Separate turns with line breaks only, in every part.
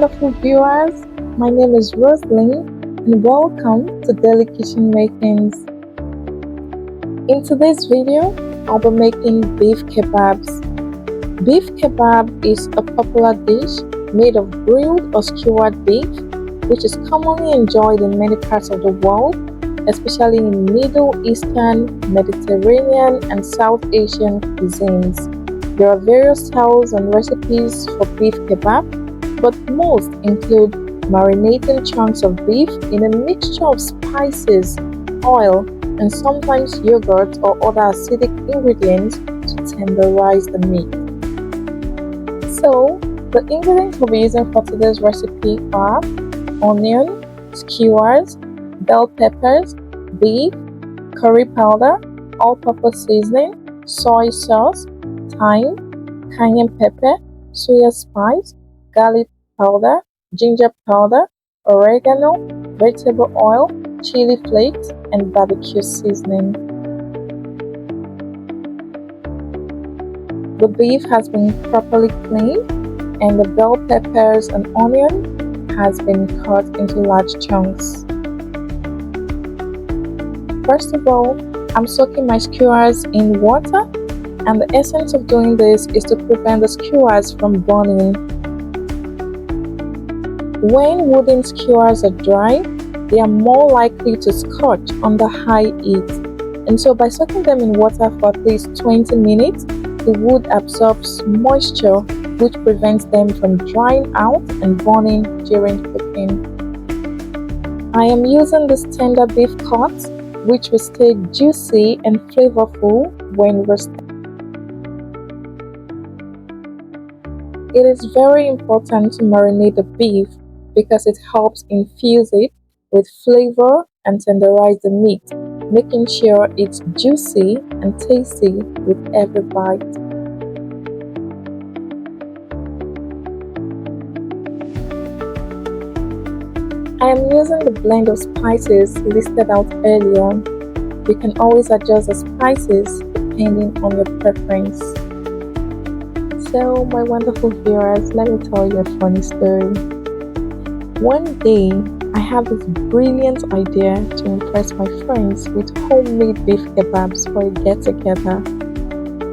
wonderful viewers. My name is Roslyn and welcome to Daily Kitchen Makings. In today's video, I'll be making beef kebabs. Beef kebab is a popular dish made of grilled or skewered beef, which is commonly enjoyed in many parts of the world, especially in Middle Eastern, Mediterranean, and South Asian cuisines. There are various styles and recipes for beef kebab, but most include marinating chunks of beef in a mixture of spices, oil, and sometimes yogurt or other acidic ingredients to tenderize the meat. So, the ingredients we'll be using for today's recipe are onion, skewers, bell peppers, beef, curry powder, all-purpose seasoning, soy sauce, thyme, cayenne pepper, Suya spice, garlic powder, ginger powder, oregano, vegetable oil, chili flakes, and barbecue seasoning. The beef has been properly cleaned and the bell peppers and onion has been cut into large chunks. First of all, I'm soaking my skewers in water, and the essence of doing this is to prevent the skewers from burning. When wooden skewers are dry, they are more likely to scorch under high heat, and so by soaking them in water for at least 20 minutes, the wood absorbs moisture, which prevents them from drying out and burning during cooking. I am using this tender beef cut, which will stay juicy and flavorful when roasted. It is very important to marinate the beef because it helps infuse it with flavor and tenderize the meat, making sure it's juicy and tasty with every bite. I am using the blend of spices listed out earlier. You can always adjust the spices depending on your preference. So, my wonderful viewers, let me tell you a funny story. One day, I had this brilliant idea to impress my friends with homemade beef kebabs for a get-together.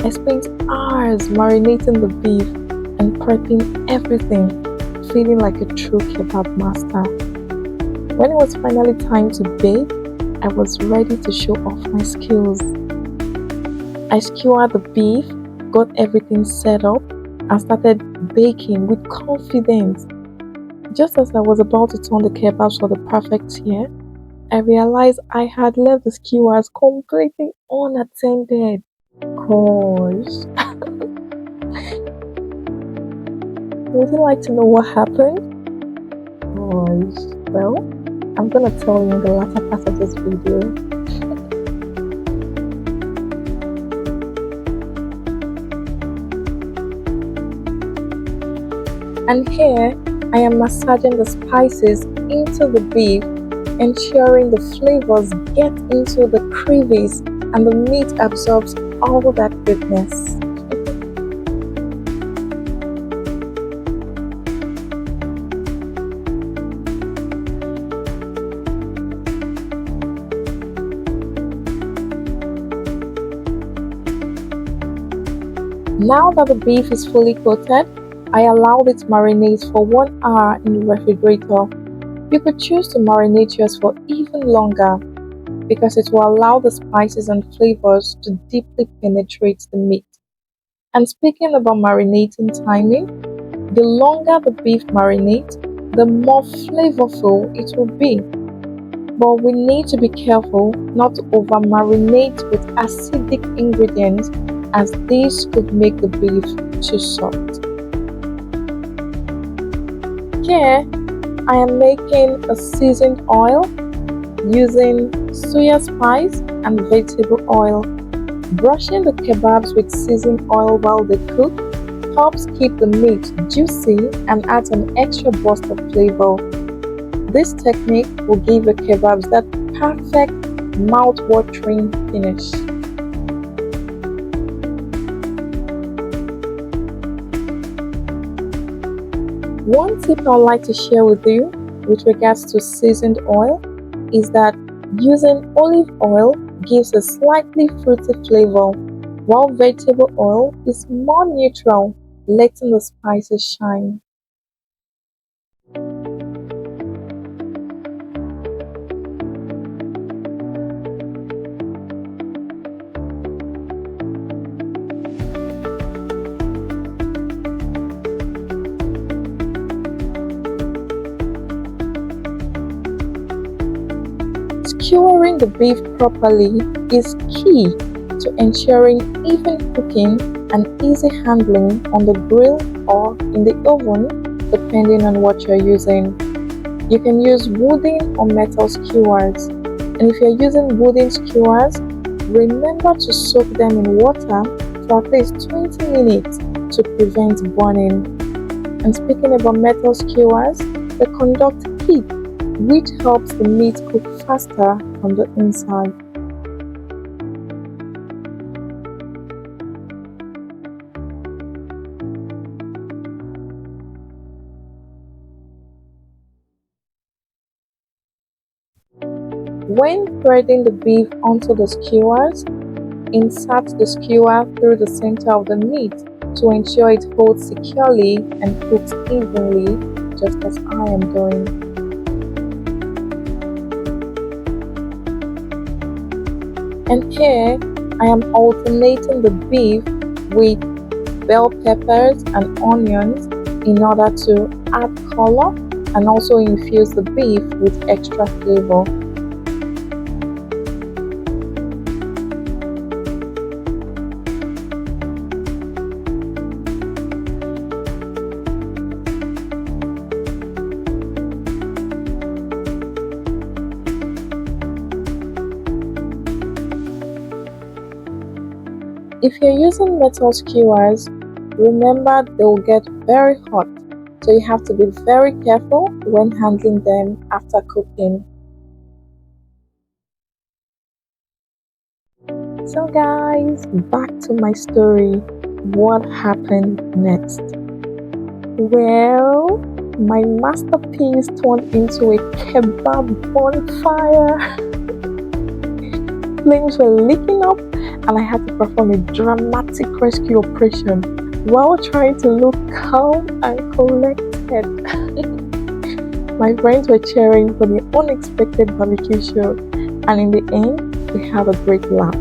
I spent hours marinating the beef and prepping everything, feeling like a true kebab master. When it was finally time to bake, I was ready to show off my skills. I skewered the beef, got everything set up, and started baking with confidence. Just as I was about to turn the kebabs for the perfect sear, I realized I had left the skewers completely unattended. Gosh. Would you like to know what happened? Gosh. Well, I'm gonna tell you in the latter part of this video. And here, I am massaging the spices into the beef, ensuring the flavors get into the crevice and the meat absorbs all that goodness. Now that the beef is fully coated, I allowed it to marinate for 1 hour in the refrigerator. You could choose to marinate yours for even longer because it will allow the spices and flavors to deeply penetrate the meat. And speaking about marinating timing, the longer the beef marinates, the more flavorful it will be. But we need to be careful not to over marinate with acidic ingredients, as these could make the beef too soft. Here, I am making a seasoned oil using Suya spice and vegetable oil. Brushing the kebabs with seasoned oil while they cook helps keep the meat juicy and adds an extra burst of flavor. This technique will give the kebabs that perfect mouth-watering finish. One tip I'd like to share with you with regards to seasoned oil is that using olive oil gives a slightly fruity flavor, while vegetable oil is more neutral, letting the spices shine. Skewering the beef properly is key to ensuring even cooking and easy handling on the grill or in the oven, depending on what you're using. You can use wooden or metal skewers, and if you're using wooden skewers, remember to soak them in water for at least 20 minutes to prevent burning. And speaking about metal skewers, they conduct heat, which helps the meat cook faster from the inside. When threading the beef onto the skewers, insert the skewer through the center of the meat to ensure it holds securely and cooks evenly, just as I am doing. And here I am alternating the beef with bell peppers and onions in order to add color and also infuse the beef with extra flavor. If you're using metal skewers, remember they will get very hot, so you have to be very careful when handling them after cooking. So guys, back to my story. What happened next? Well, my masterpiece turned into a kebab bonfire. Flames were licking up and I had to perform a dramatic rescue operation while trying to look calm and collected. My friends were cheering for the unexpected barbecue show, and in the end, we had a great laugh.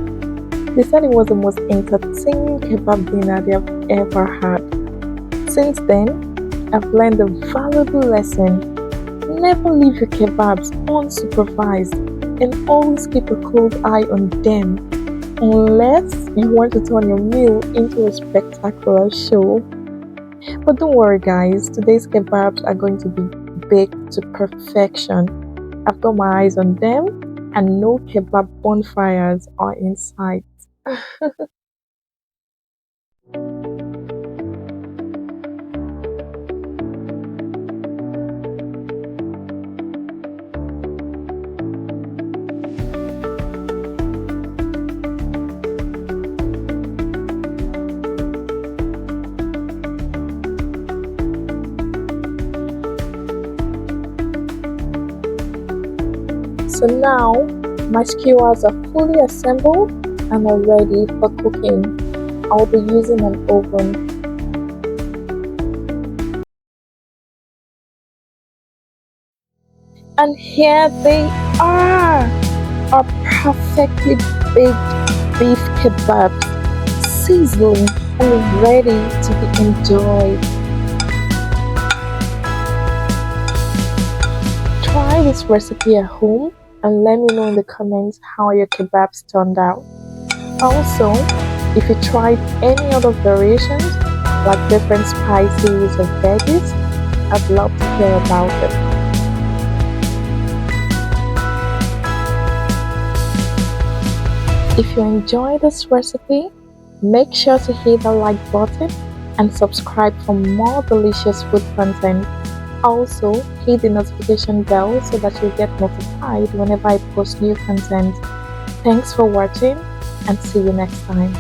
They said it was the most entertaining kebab dinner they have ever had. Since then, I've learned a valuable lesson. Never leave your kebabs unsupervised and always keep a close eye on them, unless you want to turn your meal into a spectacular show. But don't worry guys, today's kebabs are going to be baked to perfection. I've got my eyes on them and no kebab bonfires are in sight. So now my skewers are fully assembled and are ready for cooking. I'll be using an oven. And here they are, our perfectly baked beef kebabs, sizzling and ready to be enjoyed. Try this recipe at home and let me know in the comments how your kebabs turned out. Also, if you tried any other variations like different spices or veggies, I'd love to hear about it. If you enjoy this recipe, make sure to hit the like button and subscribe for more delicious food content. Also, hit the notification bell so that you'll get notified whenever I post new content. Thanks for watching and see you next time.